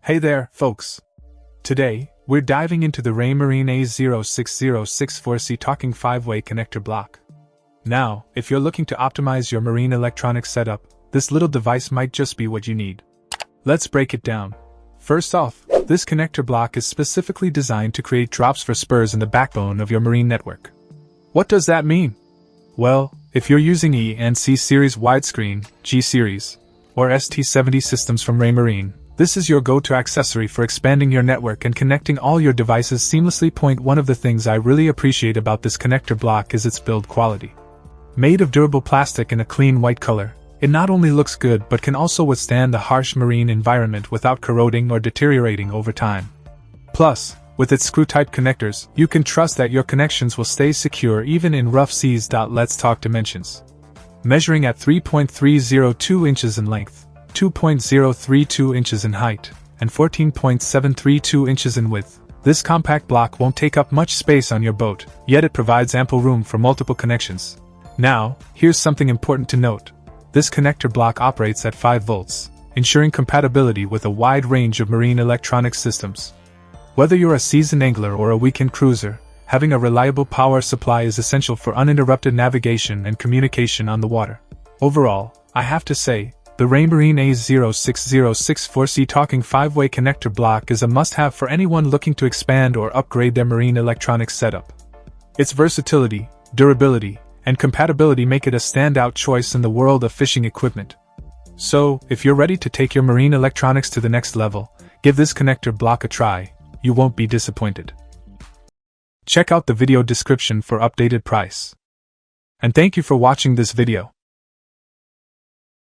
Hey there, folks. Today, we're diving into the Raymarine A06064 talking 5-way connector block. Now, if you're looking to optimize your marine electronics setup, this little device might just be what you need. Let's break it down. First off, this connector block is specifically designed to create drops for spurs in the backbone of your marine network. What does that mean? Well, if you're using E and C series widescreen, G series, or ST70 systems from Raymarine, this is your go-to accessory for expanding your network and connecting all your devices seamlessly. One of the things I really appreciate about this connector block is its build quality. Made of durable plastic in a clean white color, it not only looks good but can also withstand the harsh marine environment without corroding or deteriorating over time. Plus, with its screw-type connectors, you can trust that your connections will stay secure even in rough seas. Let's talk dimensions. Measuring at 3.302 inches in length, 2.032 inches in height, and 14.732 inches in width, this compact block won't take up much space on your boat, yet it provides ample room for multiple connections. Now, here's something important to note. This connector block operates at 5 volts, ensuring compatibility with a wide range of marine electronic systems. Whether you're a seasoned angler or a weekend cruiser, having a reliable power supply is essential for uninterrupted navigation and communication on the water. Overall, I have to say, the Raymarine A06064 talking 5-way connector block is a must-have for anyone looking to expand or upgrade their marine electronics setup. Its versatility, durability, and compatibility make it a standout choice in the world of fishing equipment. So, if you're ready to take your marine electronics to the next level, give this connector block a try. You won't be disappointed. Check out the video description for updated price. And thank you for watching this video.